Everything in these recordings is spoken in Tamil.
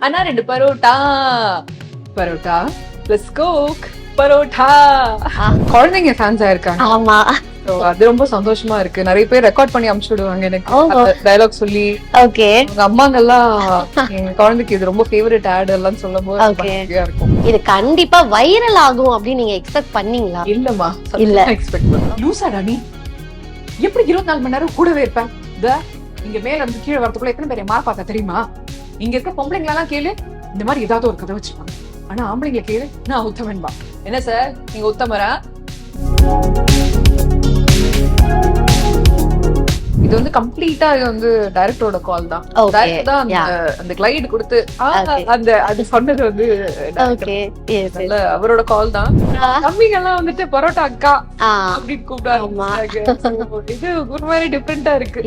ஆனா 2 பரோட்டா பரோட்டா பிளஸ் கோக் பரோட்டா. குழந்தைங்க ஃபேன்ஸா இருக்காங்க. ஆமா, அது ரொம்ப சந்தோஷமா இருக்கு. நிறைய பேர் ரெக்கார்ட் பண்ணி அனுப்பிச்சு விடுவாங்க எனக்கு ஓஹோ. டயலாக் சொல்லி. ஓகே அவங்க அம்மாங்கெல்லாம் எங்க குழந்தைக்கு இது ரொம்ப ஃபேவரட் ஆட் எல்லாம் சொல்லும் போது ரொம்ப ஓகே. ஹாப்பியா இருக்கும். இது கண்டிப்பா வைரல் ஆகும் அப்படின்னு நீங்க எக்ஸ்பெக்ட் பண்ணீங்களா? இல்லம்மா, இல்ல. எக்ஸ்பெக்ட் பண்ண. லூசாடா நீ? எப்படி 24 மணி நேரம் கூடவே இருப்பேன்? இங்க மேல இருந்து கீழே வரதுக்குள்ள எத்தனை பேர் மாற பார்த்தா தெரியுமா? இங்க இருக்க பொம்பளைங்களா எல்லாம் கேளு, இந்த மாதிரி ஏதாவது ஒரு கதை வச்சிருப்பாங்க. ஆனா ஆம்பளைங்களை கேளு, நான் உத்தமன்பா. என்ன சார் நீங்க உத்தமரா? இது வந்து கம்ப்ளீட்டா வந்து டைரக்டரோட கால் தான். டைரக்டர் தான் அந்த கிளைட் கொடுத்து அந்த அது சொன்னது வந்து அவரோட கால் தான். தம்பிங்க எல்லாம் வந்துட்டு பரோட்டா அக்கா அப்படின்னு கூப்பிடாங்க. இது ஒரு மாதிரி டிஃபரெண்டா இருக்கு.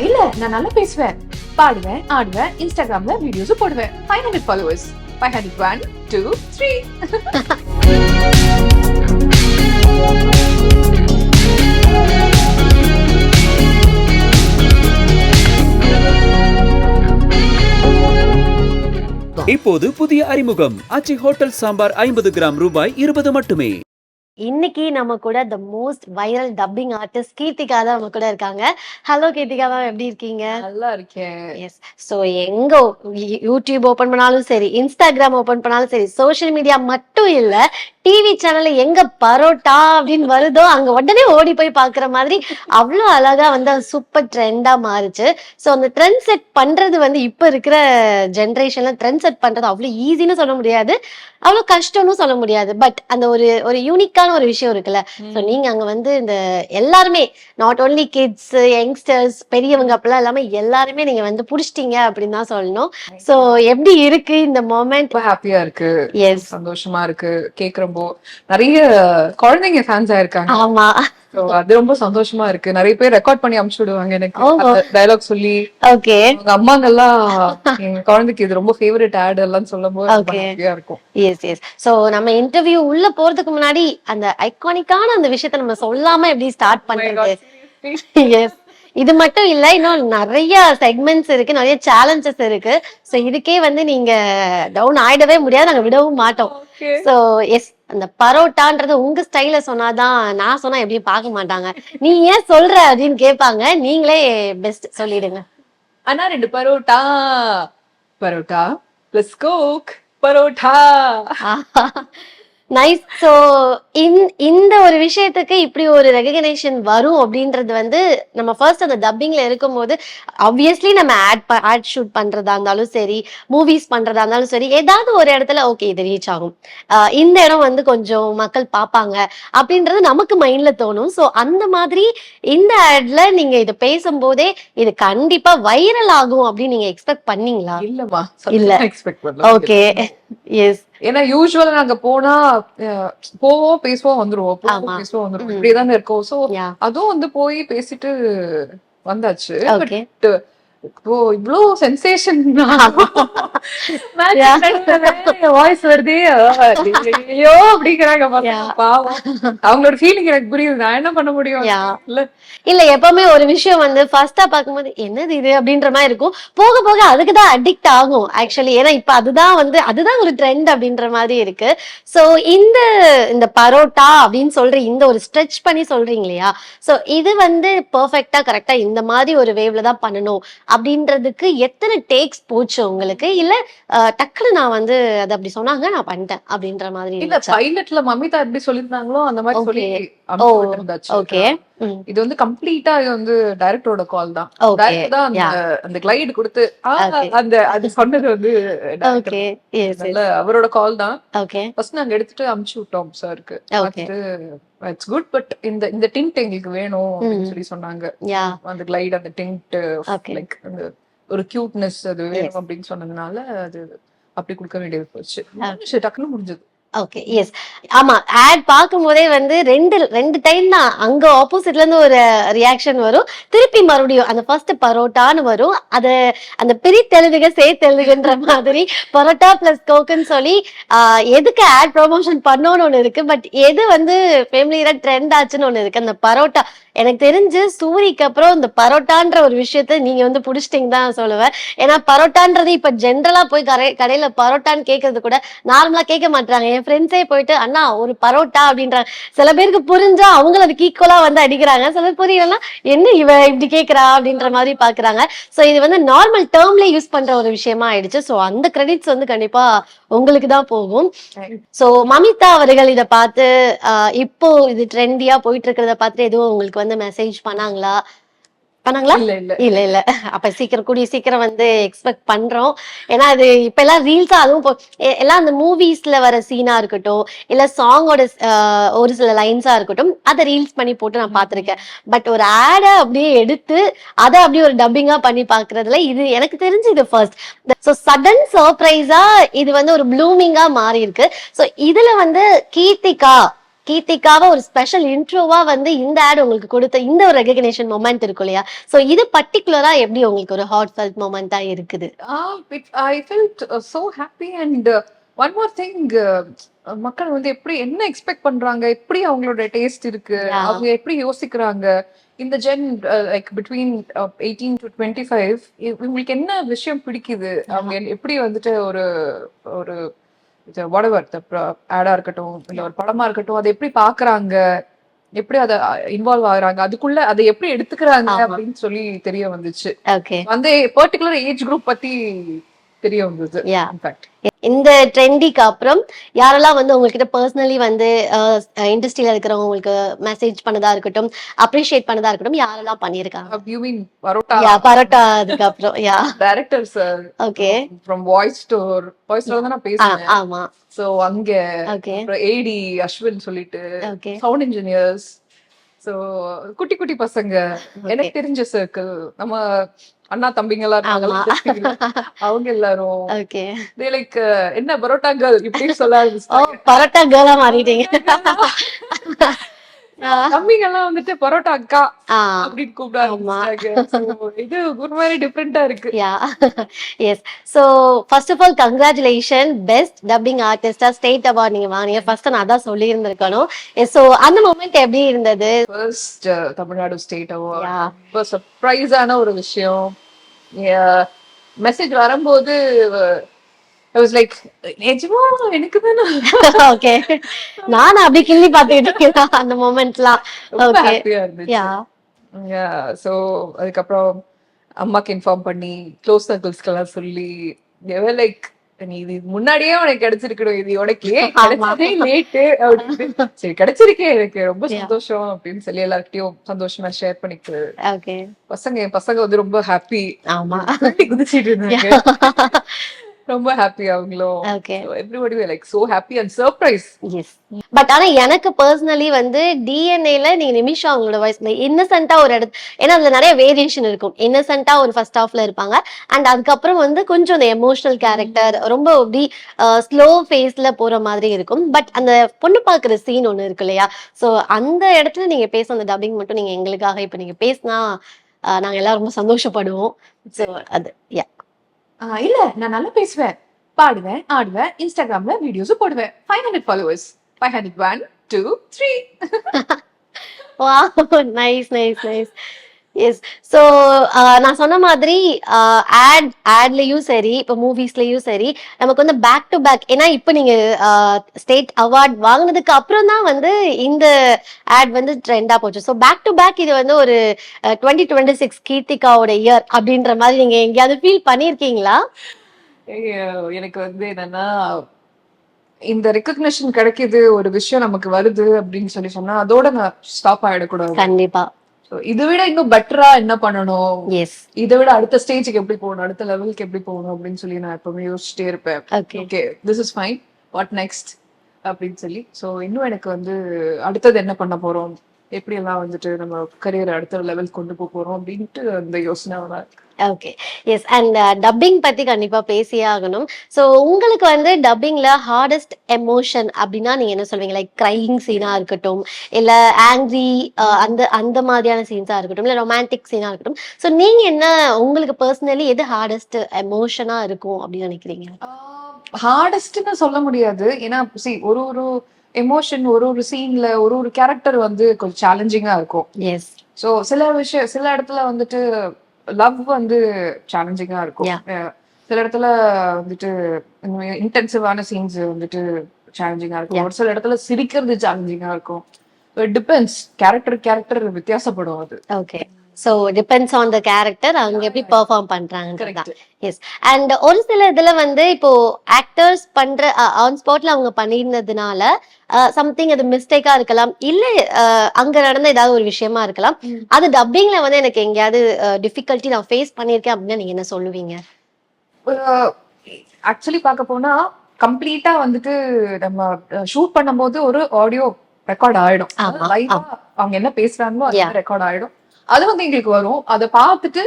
இல்ல நான் நல்லா பேசுவேன், பாடுவேன், ஆடுவேன், இன்ஸ்டாகிராம்ல வீடியோஸ் போடுவேன். 500 ஃபாலோவர்ஸ். 501 2 3. இப்போது புதிய அறிமுகம் ஆச்சி ஹோட்டல் சாம்பார் 50 கிராம் ரூபாய் 20 மட்டுமே. இன்னைக்கு நம்ம கூட the most viral dubbing artist Keerthika தான் நம்ம கூட இருக்காங்க. ஹலோ கீர்த்திகா மேம், எப்படி இருக்கீங்க? நல்லா இருக்கேன். எஸ். ஸோ எங்க யூடியூப் ஓபன் பண்ணாலும் சரி, இன்ஸ்டாகிராம் ஓபன் பண்ணாலும் சரி, சோஷியல் மீடியா மட்டும் இல்ல, டிவி சேனல்ல எங்க பரோட்டா அப்படின்னு வருதோ அங்க உடனே ஓடி போய் பாக்குற மாதிரி அவ்வளவு அழகா வந்து அது சூப்பர் ட்ரெண்டா மாறுச்சு. ஸோ அந்த ட்ரெண்ட் செட் பண்றது வந்து இப்ப இருக்கிற ஜென்ரேஷன்ல ட்ரெண்ட் செட் பண்றது அவ்வளவு ஈஸின்னு சொல்ல முடியாது, அவ்வளவு கஷ்டம்னு சொல்ல முடியாது. பட் அந்த ஒரு யூனிக்கான ஒரு விஷயம் இருக்குல்ல. ஸோ நீங்க அங்க வந்து இந்த எல்லாருமே நாட் ஓன்லி கிட்ஸ், யங்ஸ்டர்ஸ், பெரியவங்க அப்படிலாம் எல்லாமே எல்லாருமே நீங்க வந்து புடிச்சிட்டீங்க அப்படின்னு தான் சொல்லணும். ஸோ எப்படி இருக்கு இந்த மொமெண்ட்? ரொம்ப ஹாப்பியா இருக்கு. எஸ், சந்தோஷமா இருக்கு. கேக்குறப்போ நிறைய குழந்தைங்க ஃபேன்ஸா இருக்காங்க. ஆமா, அது ரொம்ப சந்தோஷமா இருக்கு. நிறைய பேர் ரெக்கார்ட் பண்ணி அனுப்பிச்சு விடுவாங்க எனக்கு டயலாக் சொல்லி. ஓகே. அவங்க அம்மாங்கெல்லாம் எங்க குழந்தைக்கு இது ரொம்ப ஃபேவரட் ஆட் எல்லாம் சொல்லும் போது ரொம்ப ஹாப்பியா இருக்கும். Yes yes. சோ நம்ம இன்டர்வியூ உள்ள போறதுக்கு முன்னாடி அந்த ஐகானிக்கான அந்த விஷயத்தை நம்ம சொல்லாம எப்படி ஸ்டார்ட் பண்றது? எஸ். இது மட்டும் இல்ல, இன்னும் நிறைய செக்மெண்ட்ஸ் இருக்கு, நிறைய சேலஞ்சஸ் இருக்கு. சோ இதுக்கே வந்து நீங்க டவுன் ஆயிடவே முடியாது, நாங்க விடவும் மாட்டோம். சோ எஸ், அந்த பரோட்டான்றது உங்க ஸ்டைல சொன்னாதான், நான் சொன்னா எப்படியும் பார்க்க மாட்டாங்க. நீ ஏன் சொல்ற அப்படின்னு கேட்பாங்க. நீங்களே பெஸ்ட் சொல்லிடுங்க. ஆனா 2 parotta parotta plus Coke parotta. Nice. So இந்த ஒரு விஷயத்துக்கு இப்படி ஒரு ரெகக்னேஷன் வரும் அப்படின்றது வந்து நம்ம ஃபர்ஸ்ட் அந்த டப்பிங்ல இருக்கும்போது ஆப்வியஸ்லி நம்ம ஆட் ஷூட் பண்றதா இருந்தாலும் சரி, மூவிஸ் பண்றதா இருந்தாலும் சரி, ஏதாவது ஒரு இடத்துல ஓகே இது ரீச் ஆகும், இந்த இடம் வந்து கொஞ்சம் மக்கள் பார்ப்பாங்க அப்படின்றது நமக்கு மைண்ட்ல தோணும். ஸோ அந்த மாதிரி இந்த ஆட்ல நீங்க இதை பேசும்போதே இது கண்டிப்பா வைரல் ஆகும் அப்படின்னு நீங்க எக்ஸ்பெக்ட் பண்ணீங்களா? இல்லம்மா, இல்ல. எக்ஸ்பெக்ட் பண்ணல. ஓகே. எஸ். ஏன்னா யூசுவலா நாங்க போனா போவோம், பேசுவோம், வந்துருவோம், போவோம், பேசுவோம், வந்துருவோம், இப்படியேதானே இருக்கோம். சோ அதுவும் வந்து போய் பேசிட்டு வந்தாச்சு. பட் இப்போ இவ்ளோ சென்சேஷன் வாய்ஸ் வருதே ஐயோ அப்படிங்கிறாங்க. பாவம், அவங்களோட ஃபீலிங் எனக்கு புரியுது. நான் என்ன பண்ண முடியும்? இல்ல எப்பவுமே ஒரு விஷயம் வந்து ஃபர்ஸ்டா பார்க்கும்போது என்னது இது அப்படின்ற மாதிரி இருக்கும், போக போக அதுக்குதான் அடிக்ட் ஆகும் ஆக்சுவலி. ஏன்னா இப்ப அதுதான் ஒரு ட்ரெண்ட் அப்படின்ற மாதிரி இருக்கு. சோ இந்த பரோட்டா அப்படின்னு சொல்ற இந்த ஒரு ஸ்ட்ரெச் பண்ணி சொல்றீங்க இல்லையா, சோ இது வந்து பெர்ஃபெக்ட்டா கரெக்டா இந்த மாதிரி ஒரு வேவ்ல தான் பண்ணணும் அப்படின்றதுக்கு எத்தனை டேக்ஸ் போச்சு உங்களுக்கு? இல்ல டக்குனு நான் வந்து அது அப்படி சொன்னாங்க நான் பண்ணிட்டேன் அப்படின்ற மாதிரி? இல்ல, பைலட்ல மமிதா எப்படி சொல்லிருந்தாங்களோ அந்த மாதிரி சொல்லி ஓகே. இது வந்து கம்ப்ளீட்டா வந்து டைரக்டரோட கால் தான். டைரக்டர் தான் அந்த கிளைட் கொடுத்து அந்த அது சொன்னது வந்து அவரோட கால் தான். ஃபர்ஸ்ட் நாங்க எடுத்துட்டு அனுப்பிச்சு விட்டோம் சாருக்கு. இட்ஸ் குட், பட் இந்த டிண்ட் எங்களுக்கு வேணும் அப்படின்னு சொல்லி சொன்னாங்க. அந்த கிளைட், அந்த டிண்ட், லைக் அந்த ஒரு கியூட்னஸ் அது வேணும் அப்படின்னு சொன்னதுனால அது அப்படி கொடுக்க வேண்டியது போச்சு. டக்குன்னு முடிஞ்சது. ஓகே. எஸ். ஆமா, ஆட் பார்க்கும் போதே வந்து ரெண்டு டைம் தான் அங்க ஆப்போசிட்ல இருந்து ஒரு ரியாக்ஷன் வரும், திருப்பி மறுபடியும் அந்த ஃபர்ஸ்ட் பரோட்டான்னு வரும். அது அந்த பிரித்தெழுதுக சேர்த்தெழுதுகன்ற மாதிரி பரோட்டா பிளஸ் கோக்குன்னு சொல்லி எதுக்கு ஆட் ப்ரொமோஷன் பண்ணோன்னு ஒண்ணு இருக்கு, பட் எது வந்து ஃபேமிலியா ட்ரெண்ட் ஆச்சுன்னு ஒண்ணு இருக்கு. அந்த பரோட்டா எனக்கு தெரிஞ்சு சூரிக்கு அப்புறம் இந்த பரோட்டான்ற ஒரு விஷயத்த நீங்க வந்து புடிச்சிட்டீங்க தான் சொல்லுவேன். ஏன்னா பரோட்டான்றது இப்ப ஜென்ரலா போய் கடையில பரோட்டான்னு கேட்கறது கூட நார்மலா கேட்க மாட்டாங்க. என் ஃப்ரெண்ட்ஸே போயிட்டு அண்ணா ஒரு பரோட்டா அப்படின்றாங்க. சில பேருக்கு புரிஞ்சா அவங்களும் அதுக்கு ஈக்குவலா வந்து அடிக்கிறாங்க. சில பேர் புரியலன்னா என்ன இவ இப்படி கேட்கறா அப்படின்ற மாதிரி பாக்குறாங்க. சோ இது வந்து நார்மல் டேர்ம்ல யூஸ் பண்ற ஒரு விஷயமா ஆயிடுச்சு. சோ அந்த கிரெடிட்ஸ் வந்து கண்டிப்பா உங்களுக்கு தான் போகும். சோ மமிதா அவர்கள் இத பார்த்து இப்போ இது ட்ரெண்டியா போயிட்டு இருக்கிறத பார்த்து எதுவும் உங்களுக்கு வந்து மெசேஜ் பண்ணாங்களா? இல்ல இல்ல இல்ல இல்ல அப்ப சீக்கிரம் கூடிய சீக்கிரம் வந்து எக்ஸ்பெக்ட் பண்றோம். ஏன்னா அது இப்ப எல்லாம் ரீல்ஸா அதுவும் எல்லாம் அந்த மூவிஸ்ல வர சீனா இருக்கட்டும் இல்ல சாங்கோட ஒரு சில லைன்ஸா இருக்கட்டும் அதை ரீல்ஸ் பண்ணி போட்டு நான் பாத்திருக்கேன். பட் ஒரு ஆட அப்படியே எடுத்து அதை அப்படியே ஒரு டப்பிங்கா பண்ணி பாக்குறதுல இது எனக்கு தெரிஞ்சு இது ஃபர்ஸ்ட். சோ சடன் சர்ப்ரைஸா இது வந்து ஒரு ப்ளூமிங்கா மாறி இருக்கு. சோ இதுல வந்து கீர்த்திகாவை ஒரு ஸ்பெஷல் இன்ட்ரோவா வந்து இந்த ஆட் உங்களுக்கு கொடுத்த இந்த ஒரு ரெகக்னேஷன் மொமெண்ட் இருக்கும் இல்லையா? சோ இது பர்டிகுலரா எப்படி உங்களுக்கு ஒரு ஹார்ட் ஃபெல்ட் மொமெண்டா இருக்குது? I felt so happy and one more thing, மக்கள் வந்து எப்படி என்ன எக்ஸ்பெக்ட் பண்றாங்க, எப்படி அவங்களோட டேஸ்ட் இருக்கு, அவங்க எப்படி யோசிக்கிறாங்க, இந்த ஜென் லைக் பிட்வீன் 18 to 25 இவங்களுக்கு என்ன விஷயம் பிடிக்குது, அவங்க எப்படி வந்துட்டு ஒரு ஒரு வாட்எவர் ஆடா இருக்கட்டும் இல்ல ஒரு படமா இருக்கட்டும் அதை எப்படி பாக்குறாங்க, எப்படி அத இன்வால்வ் ஆகுறாங்க, அதுக்குள்ள அதை எப்படி எடுத்துக்கிறாங்க அப்படின்னு சொல்லி தெரிய வந்துச்சு. வந்து பர்டிகுலர் ஏஜ் குரூப் பத்தி தெரிய வந்தது. இன்ஃபேக்ட் இந்த ட்ரெண்டிக்கு அப்புறம் யாரெல்லாம் வந்து உங்ககிட்ட பர்சனலி வந்து இண்டஸ்ட்ரியில இருக்கிறவங்க உங்களுக்கு மெசேஜ் பண்ணதா இருக்கட்டும் அப்ரிஷியேட் பண்ணதா இருக்கட்டும் யாரெல்லாம் பண்ணிருக்காங்க? You mean parotta? பரோட்டா அதுக்கு அப்புறம் டைரக்டர்ஸ். ஓகே. From voice தான் நான் பேசுறேன். ஆமா. சோ அங்க அப்புறம் ஏடி அஸ்வின் சொல்லிட்டு சவுண்ட் இன்ஜினியர்ஸ், சோ குட்டி குட்டி பசங்க எனக்கு தெரிஞ்ச சர்க்கிள் நம்ம அண்ணா தம்பிங்க எல்லாம் அவங்க எல்லாரும் லைக் என்ன பரோட்டா கேர்ள் இப்படி சொல்ல ஆரம்பிச்சாங்க. பரோட்டா கேர்ளா மாறிட்டீங்க. தம்பிங்க எல்லாம் வந்துட்டு பரோட்டா அக்கா அப்படின்னு கூப்பிடாங்க. இது ஒரு மாதிரி டிஃபரெண்டா இருக்கு. Yes. So first of all congratulation best dubbing ஆர்டிஸ்டா ஸ்டேட் அவார்ட் நீங்க வாங்குனீங்க. ஃபர்ஸ்ட் நான் அதான் சொல்லி இருந்திருக்கணும். சோ அந்த மொமெண்ட் எப்படி இருந்தது? ஃபர்ஸ்ட் தமிழ்நாடு ஸ்டேட் அவார்ட் ரொம்ப சர்ப்ரைஸான ஒரு விஷயம். மெசேஜ் வரும்போது I was like நிஜமா எனக்கு தான. ஓகே. நான் அப்படி கிள்ளி பாத்துக்கிட்டு இருக்கேன் அந்த மொமெண்ட்லாம். ரொம்ப ஹாப்பியா இருந்துச்சு. சோ அதுக்கப்புறம் அம்மாக்கு இன்ஃபார்ம் பண்ணி க்ளோஸ் சர்க்கிள்ஸ்க்கெல்லாம் சொல்லி லைக் நீ இது முன்னாடியே உனக்கு கிடைச்சிருக்கணும், இது உனக்கு கிடைச்சதே லேட்டு அப்படின்னு. சரி கிடைச்சிருக்கே எனக்கு ரொம்ப சந்தோஷம் அப்படின்னு சொல்லி எல்லார்கிட்டயும் சந்தோஷமா ஷேர் பண்ணிட்டு பசங்க வந்து ரொம்ப ஹாப்பி. ஆமா குதிச்சிட்டு இருந்தாங்க. ரொம்ப ஹாப்பி அவங்களும். Everybody were like so happy and surprise. Yes. But ஆனா எனக்கு பர்சனலி வந்து டிஎன்ஏல நீங்க நிமிஷா அவங்களோட வாய்ஸ் இன்னசென்ட்டா ஒரு ஏன்னா அதுல நிறைய வேரியேஷன் இருக்கும். இன்னசென்ட்டா ஒரு ஃபர்ஸ்ட் ஹாஃப்ல இருப்பாங்க அண்ட் அதுக்கப்புறம் வந்து கொஞ்சம் அந்த எமோஷனல் கேரக்டர் ரொம்ப அப்படி ஸ்லோ ஃபேஸ்ல போற மாதிரி இருக்கும். பட் அந்த பொண்ணு பாக்குற சீன் ஒண்ணு இருக்கு இல்லையா? சோ அந்த இடத்துல நீங்க பேச அந்த டப்பிங் மட்டும் நீங்க எங்களுக்காக இப்ப நீங்க பேசினா நாங்க எல்லாம் ரொம்ப சந்தோஷப்படுவோம். சோ அது இல்ல நான் நல்லா பேசுவேன், பாடுவேன், ஆடுவேன், இன்ஸ்டாகிராம்ல வீடியோஸ் போடுவேன். 500 followers. 501 2 3. Wow nice nice nice. Yes. So நான் சொன்ன மாதிரி ஆட்லயும் சரி இப்போ மூவிஸ்லயும் சரி நமக்கு வந்து பேக் டு பேக், ஏன்னா இப்போ நீங்க ஸ்டேட் அவார்ட் வாங்கினதுக்கு அப்புறம் தான் வந்து இந்த ஆட் வந்து ட்ரெண்டா போச்சு. ஸோ பேக் டு பேக் இது வந்து ஒரு 2026 கீர்த்திகாவோட இயர் அப்படின்ற மாதிரி நீங்க எங்கேயாவது ஃபீல் பண்ணிருக்கீங்களா? எனக்கு வந்து என்னன்னா இந்த ரெகக்னிஷன் கிடைக்குது, ஒரு விஷயம் நமக்கு வருது அப்படின்னு சொல்லி சொன்னா அதோட நான் ஸ்டாப் ஆயிடக்கூடாது. கண்டிப்பா. இதை விட இன்னும் பெட்டரா என்ன பண்ணணும், இதை விட அடுத்த ஸ்டேஜுக்கு எப்படி போகணும், அடுத்த லெவலுக்கு எப்படி போகணும் அப்படின்னு சொல்லி நான் எப்பவுமே யோசிச்சுட்டே இருப்பேன். Okay this is fine, what next அப்படின்னு சொல்லி. ஸோ இன்னும் எனக்கு வந்து அடுத்தது என்ன பண்ண போறோம், எப்படி எல்லாம் வந்துட்டு நம்ம கரியர் அடுத்த லெவல் கொண்டு போறோம் அப்படின்ட்டு அந்த யோசனை. ஓகே. எஸ். அண்ட் டப்பிங் பத்தி கண்டிப்பா பேசியே ஆகணும். ஸோ உங்களுக்கு வந்து டப்பிங்ல ஹார்டஸ்ட் எமோஷன் அப்படின்னா நீங்க என்ன சொல்வீங்க? லைக் கிரையிங் சீனா இருக்கட்டும் இல்ல ஆங்க்ரி அந்த மாதிரியான சீன்ஸா இருக்கட்டும் இல்ல ரொமான்டிக் சீனா இருக்கட்டும். ஸோ நீங்க என்ன உங்களுக்கு பர்சனலி எது ஹார்டஸ்ட் எமோஷனா இருக்கும் அப்படின்னு நினைக்கிறீங்க? ஹார்டஸ்ட்னு சொல்ல முடியாது, ஏன்னா ஒரு எமோஷன் ஒரு சீன்ல ஒரு கேரக்டர் வந்து கொஞ்சம் சேலஞ்சிங்கா இருக்கும். எஸ். ஸோ சில இடத்துல வந்துட்டு லவ் வந்து சேலஞ்சிங்கா இருக்கும். சில இடத்துல வந்துட்டு இன்டென்சிவான சீன்ஸ் வந்துட்டு சேலஞ்சிங்கா இருக்கும். ஒரு சில இடத்துல சிரிக்கிறது சேலஞ்சிங்கா இருக்கும். டிபெண்ட்ஸ், கேரக்டர் வித்தியாசப்படும் அது. Okay, so depends on the character, அவங்க எப்படி பெர்ஃபார்ம் பண்றாங்கன்றதா. எஸ். அண்ட் ஒரு சில இதுல வந்து இப்போ ஆக்டர்ஸ் பண்ற ஆன் ஸ்பாட்ல அவங்க பண்ணியிருந்ததுனால சம்திங் அது மிஸ்டேக்கா இருக்கலாம், இல்ல அங்க நடந்த ஏதாவது ஒரு விஷயமா இருக்கலாம். அது டப்பிங்ல வந்து எனக்கு எங்கேயாவது டிஃபிகல்ட்டி நான் ஃபேஸ் பண்ணியிருக்கேன் அப்படின்னா நீங்க என்ன சொல்லுவீங்க? ஆக்சுவலி பார்க்க போனா கம்ப்ளீட்டா வந்துட்டு நம்ம ஷூட் பண்ணும்போது ஒரு ஆடியோ ரெக்கார்ட் ஆயிடும். லைவா அவங்க என்ன பேசுறாங்களோ அது ரெக்கார்ட் ஆயிடும். அது வந்து எங்களுக்கு வரும். அதை பார்த்துட்டு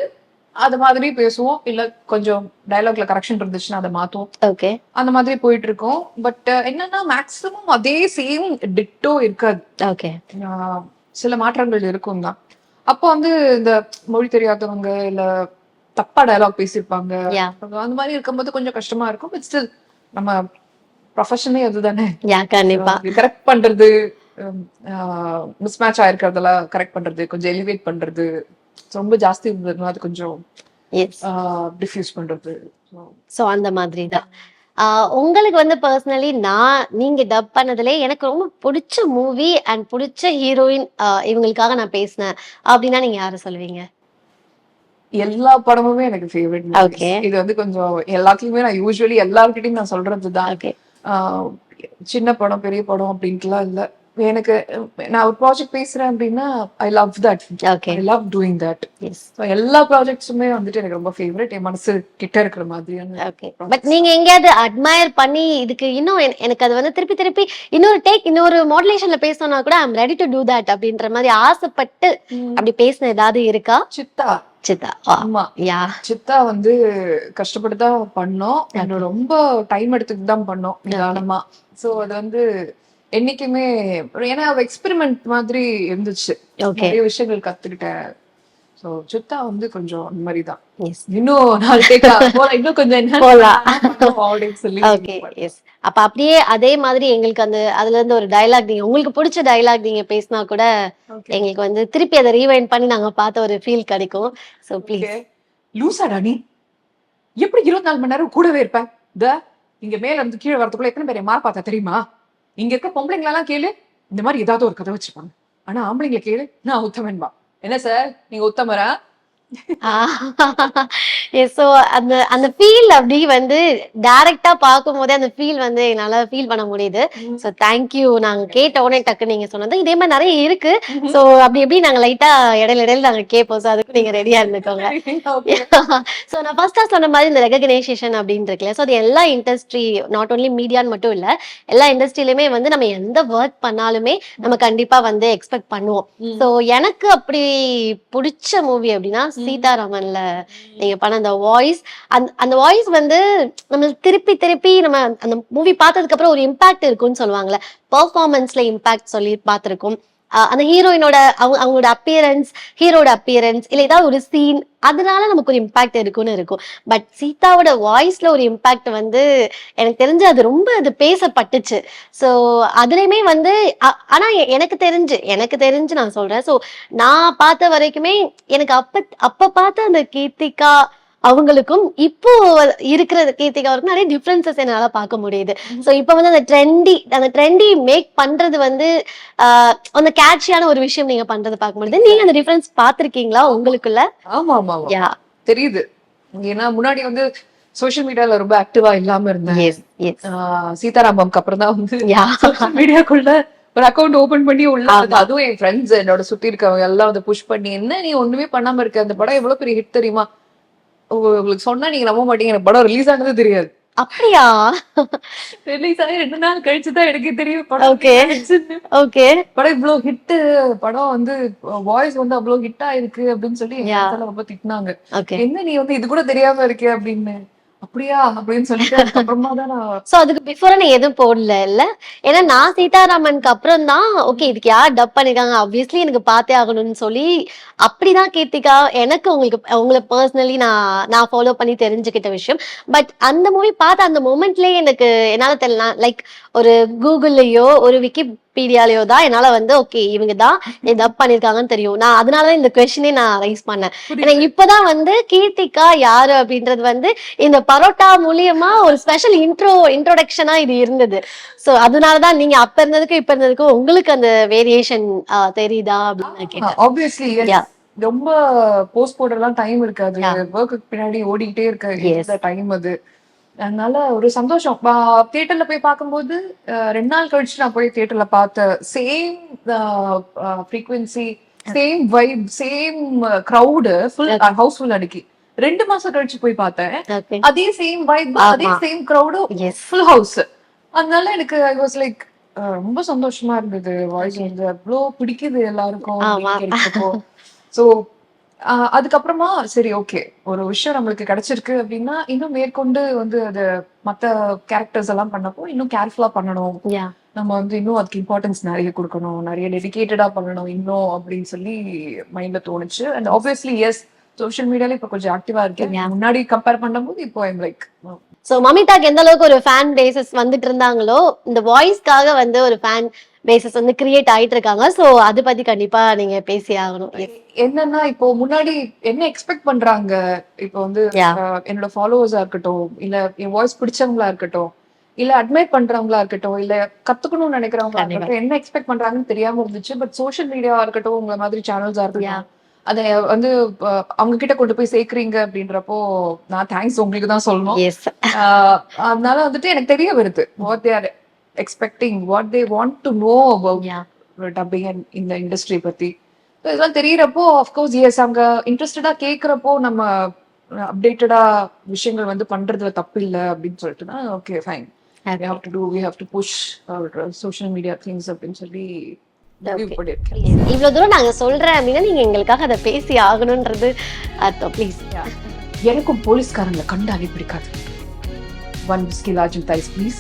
அது மாதிரி பேசுவோம். இல்ல கொஞ்சம் டயலாக்ல கரெக்ஷன் இருந்துச்சுன்னா அதை மாத்துவோம். ஓகே, அந்த மாதிரி போயிட்டு இருக்கோம். பட் என்னன்னா மேக்ஸிமம் அதே சேம் டிட்டோ இருக்காது. ஓகே, சில மாற்றங்கள் இருக்கும் தான். அப்போ வந்து இந்த மொழி தெரியாதவங்க இல்ல தப்பா டயலாக் பேசியிருப்பாங்க. அந்த மாதிரி இருக்கும்போது கொஞ்சம் கஷ்டமா இருக்கும். பட் ஸ்டில் நம்ம ப்ரொஃபஷனே அதுதானே. கண்டிப்பா கரெக்ட் பண்றது, மிஸ் மேட்ச் ஆயிருக்கிறதெல்லாம் கரெக்ட் பண்றது, கொஞ்சம் எலிவேட் பண்றது, ரொம்ப ஜாஸ்தி இருந்ததுன்னா அது கொஞ்சம் டிஃப்யூஸ் பண்றது. சோ அந்த மாதிரி தான். உங்களுக்கு வந்து பர்சனலி நீங்க டப் பண்ணதுல எனக்கு ரொம்ப பிடிச்ச மூவி அண்ட் பிடிச்ச ஹீரோயின் இவங்களுக்காக நான் பேசினேன் அப்படின்னா நீங்க யாரை சொல்லுவீங்க? எல்லா படமுமே எனக்கு ஃபேவரட். ஓகே, இது வந்து கொஞ்சம் எல்லாத்துலயுமே நான் யூஸ்வலி எல்லார்கிட்டயும் நான் சொல்றதுதான். சின்ன படம் பெரிய படம் அப்படின்ட்டுலாம் இல்ல. எனக்கு நான் ஒரு ப்ராஜெக்ட் பேசுறேன் அப்படின்னா I love that. I love doing that. எல்லா ப்ராஜெக்ட்ஸுமே வந்துட்டு எனக்கு ரொம்ப ஃபேவரட், என் மனசு கிட்ட இருக்கிற மாதிரியான. ஓகே, பட் நீங்க எங்கேயாவது அட்மயர் பண்ணி இதுக்கு இன்னும் எனக்கு அது வந்து திருப்பி திருப்பி இன்னொரு மாடுலேஷன்ல பேசணும்னா கூட I am ready to do that அப்படின்ற மாதிரி ஆசைப்பட்டு அப்படி பேசின ஏதாவது இருக்கா? சித்தா, ஆமா, சித்தா வந்து கஷ்டப்பட்டு தான் பண்ணோம். ரொம்ப டைம் எடுத்துட்டு தான் பண்ணோம் நிதானமா. சோ அது வந்து என்னைக்குமே ஏன்னா எக்ஸ்பெரிமெண்ட் மாதிரி இருந்துச்சு. நிறைய விஷயங்கள் கத்துக்கிட்டேன். சோ சித்தா வந்து கொஞ்சம் அந்த மாதிரி தான். இன்னும் இன்னும் கொஞ்சம் அப்ப அப்படியே அதே மாதிரி எங்களுக்கு அதுல இருந்து ஒரு டயலாக் நீங்க உங்களுக்கு பிடிச்ச டயலாக் நீங்க பேசினா கூட எங்களுக்கு வந்து திருப்பி அதை ரீவைண்ட் பண்ணி நாங்க பார்த்த ஒரு ஃபீல் கிடைக்கும். So please. லூசாடா நீ, எப்படி 24 மணி நேரம் கூடவே இருப்பேன்? இங்க மேல இருந்து கீழே வரதுக்குள்ள எத்தனை பேரை மாற பார்த்தா தெரியுமா? இங்க இருக்க பொம்பளைங்களெல்லாம் கேளு, இந்த மாதிரி ஏதாவது ஒரு கதை வச்சிருப்பாங்க. ஆனா ஆம்பளைங்களை கேளு, நான் உத்தமன்பா. என்ன சார் நீங்க உத்தமரா? சோ அந்த ஃபீல் அப்படி வந்து டைரக்டா பார்க்கும் போதே அந்த ஃபீல் வந்து என்னால ஃபீல் பண்ண முடியுது. So thank you. நாங்க கேட்ட உடனே டக்கு நீங்க சொன்னது இதே மாதிரி நிறைய இருக்கு. சோ அப்படி எப்படி நாங்க லைட்டா இடையில நாங்க கேட்போம். சோ அதுக்கு நீங்க ரெடியா இருந்துக்கோங்க. சோ நான் ஃபர்ஸ்டா சொன்ன மாதிரி இந்த ரெகக்னைசேஷன் அப்படின்னு இருக்குல்ல, சோ அது எல்லா இண்டஸ்ட்ரி, நாட் ஓன்லி மீடியான்னு மட்டும் இல்ல, எல்லா இண்டஸ்ட்ரியிலுமே வந்து நம்ம எந்த ஒர்க் பண்ணாலுமே நம்ம கண்டிப்பா வந்து எக்ஸ்பெக்ட் பண்ணுவோம். சோ எனக்கு அப்படி பிடிச்ச மூவி அப்படின்னா சீதாராமன்ல நீங்க பண்ண அந்த வாய்ஸ், அந்த வாய்ஸ் வந்து நம்ம திருப்பி நம்ம அந்த மூவி பார்த்ததுக்கு அப்புறம் ஒரு இம்பாக்ட் இருக்கும்னு சொல்லுவாங்கல்ல, பெர்ஃபார்மன்ஸ்ல இம்பாக்ட் சொல்லி பார்த்திருக்கோம். அந்த ஹீரோயினோட அவங்களோட அப்பியரன்ஸ், ஹீரோட அப்பியரன்ஸ், இல்ல ஏதாவது ஒரு சீன், அதனால நமக்கு ஒரு இம்பாக்ட் இருக்கும்னு இருக்கும். பட் சீதாவோட வாய்ஸ்ல ஒரு இம்பாக்ட் வந்து எனக்கு தெரிஞ்சு அது ரொம்ப அது பேசப்பட்டுச்சு. ஸோ அதுலயுமே வந்து ஆனா எனக்கு தெரிஞ்சு நான் சொல்றேன். ஸோ நான் பார்த்த வரைக்குமே எனக்கு அப்ப பார்த்த அந்த கீர்த்திகா அவங்களுக்கும் இப்போ இருக்கிற கீர்த்திகாவுக்கும் நிறைய டிஃபரன்சஸ் என்னால பார்க்க முடியுது. சோ இப்ப வந்து அந்த ட்ரெண்டி மேக் பண்றது வந்து அந்த கேட்சியான ஒரு விஷயம் நீங்க பண்றது பார்க்க முடியுது. நீங்க அந்த டிஃபரன்ஸ் பாத்திருக்கீங்களா உங்களுக்குள்ள? ஆமா தெரியுது. ஏன்னா முன்னாடி வந்து சோசியல் மீடியால ரொம்ப ஆக்டிவா இல்லாம இருந்தேன். சீதாராமம்க்கு அப்புறம் தான் வந்து சோசியல் மீடியாக்குள்ள ஒரு அக்கௌண்ட் ஓபன் பண்ணி உள்ள அதுவும் என் ஃப்ரெண்ட்ஸ் என்னோட சுத்தி இருக்கவங்க எல்லாம் வந்து புஷ் பண்ணி, என்ன நீ ஒண்ணுமே பண்ணாம இருக்க, அந்த படம் எவ்வளவு பெரிய ஹிட் தெரியுமா, உங்களுக்கு சொன்னா நீங்க நம்ப மாட்டீங்க, எனக்கு படம் ரிலீஸ் ஆனது தெரியாது. அப்படியா? ரிலீஸ் ஆகி 2 நாள் கழிச்சுதான் எனக்கு தெரியும் படம் இவ்வளவு ஹிட், படம் வந்து வாய்ஸ் வந்து அவ்வளவு ஹிட் ஆயிருக்கு அப்படின்னு சொல்லி ரொம்ப திட்டினாங்க. என்ன நீ வந்து இது கூட தெரியாம இருக்கே அப்படின்னு. அப்படியா அப்படின்னு சொல்லிட்டு அப்புறமா தான் சோ அதுக்கு பிஃபோர் நான் எதுவும் போடல இல்ல. ஏன்னா நான் சீதாராமனுக்கு அப்புறம் தான் ஓகே இதுக்கு யார் டப் பண்ணிருக்காங்க ஆப்வியஸ்லி எனக்கு பார்த்தே ஆகணும்னு சொல்லி அப்படிதான் கீர்த்திகா எனக்கு உங்களை பர்சனலி நான் ஃபாலோ பண்ணி தெரிஞ்சுக்கிட்ட விஷயம். பட் அந்த மூவி பார்த்த அந்த மொமெண்ட்லயே என்னால தெரியல, லைக் ஒரு கூகுள்லயோ ஒரு விக்கிபீடியாலயோ தான் என்னால வந்து ஓகே இவங்க தான் டப் பண்ணிருக்காங்கன்னு தெரியும். நான் அதனாலதான் இந்த கொஸ்டினே நான் ரைஸ் பண்ணேன். ஏன்னா இப்பதான் வந்து கீர்த்திகா யாரு அப்படின்றது வந்து இந்த பரோட்டா மூலியமா ஒரு ஸ்பெஷல் இன்ட்ரோடக்ஷனா இது இருந்தது. சோ அதனாலதான் நீங்க அப்ப இருந்ததுக்கு இப்ப இருந்ததுக்கு உங்களுக்கு அந்த வேரியேஷன் தெரியுதா அப்படின்னு நான் கேட்டேன். ஆப்வியஸ்லி ரொம்ப போஸ்ட் போடலாம் டைம் இருக்காது, ஒர்க்கு பின்னாடி ஓடிக்கிட்டே இருக்க டைம் அது. அதனால ஒரு சந்தோஷம். தியேட்டர்ல போய் பார்க்கும்போது 2 நாள் கழிச்சு நான் போய் தியேட்டர்ல பார்த்த same frequency, same vibe, same crowd, full house full அடிக்கி 2 மாசம் கழிச்சு போய் பார்த்தேன். அதே சேம் வைப், அதே சேம் கிரௌடு, ஃபுல் ஹவுஸ். அதனால எனக்கு ஐ வாஸ் லைக் ரொம்ப சந்தோஷமா இருந்தது. வாய்ஸ் வந்து அவ்வளோ பிடிக்குது எல்லாருக்கும். சோ அதுக்கப்புறமா சரி ஓகே, ஒரு விஷயம் நம்மளுக்கு கிடைச்சிருக்கு அப்படின்னா இன்னும் மேற்கொண்டு வந்து அது மத்த கேரக்டர்ஸ் எல்லாம் பண்ணப்போ இன்னும் கேர்ஃபுல்லா பண்ணணும், நம்ம வந்து இன்னும் அதுக்கு இம்பார்ட்டன்ஸ் நிறைய கொடுக்கணும், நிறைய டெடிகேட்டடா பண்ணணும் இன்னும் அப்படின்னு சொல்லி மைண்ட்ல தோணுச்சு. அண்ட் ஆப்வியஸ்லி எஸ், சோஷியல் மீடியால இப்ப கொஞ்சம் ஆக்டிவா இருக்கேன். முன்னாடி கம்பேர் பண்ணும்போது இப்போ ஐம் லைக். சோ மமிதாக்கு எந்த அளவுக்கு ஒரு ஃபேன் பேசஸ் வந்துட்டு இருந்தாங்களோ இந்த வாய்ஸ்க்காக வந்து ஒரு ஃபேன் பேசஸ் வந்து கிரியேட் ஆயிட்டு இருக்காங்க. சோ அது பத்தி கண்டிப்பா நீங்க பேசி ஆகணும். என்னன்னா இப்போ முன்னாடி என்ன எக்ஸ்பெக்ட் பண்றாங்க, இப்போ வந்து என்னோட ஃபாலோவர்ஸா இருக்கட்டும், இல்ல என் வாய்ஸ் பிடிச்சவங்களா இருக்கட்டும், இல்ல அட்மைர் பண்றவங்களா இருக்கட்டும், இல்ல கத்துக்கணும்னு நினைக்கிறவங்களா இருக்கட்டும், என்ன எக்ஸ்பெக்ட் பண்றாங்கன்னு தெரியாம இருந்துச்சு. பட் சோஷியல் மீடியாவா இருக்கட்டும், உங்களை மாதிரி சேனல்ஸா இருக்கட்டும், அதை வந்து அவங்க கிட்ட கொண்டு போய் சேர்க்கறீங்க அப்படின்றப்போ நான் தேங்க்ஸ் உங்களுக்கு தான் சொல்லணும். அதனால வந்துட்டு எனக்கு தெரிய வருது what they are expecting, what they want to know about dubbing இந்த இண்டஸ்ட்ரி பத்தி. இதெல்லாம் தெரியறப்போ அஃப்கோர்ஸ் எஸ், அவங்க இன்ட்ரெஸ்டடா கேட்கறப்போ நம்ம அப்டேட்டடா விஷயங்கள் வந்து பண்றதுல தப்பு இல்லை அப்படின்னு சொல்லிட்டு தான் okay fine, we have to push our social media things அப்படின்னு சொல்லி இவ்வளவு தூரம் நாங்க சொல்றேன் அப்படின்னா நீங்க எங்களுக்காக அதை பேசி ஆகணும்ன்றது அர்த்தம். ப்ளீஸ். எனக்கும் போலீஸ்காரங்களை கண்டாலே பிடிக்காது. 1 whiskey large with ice please.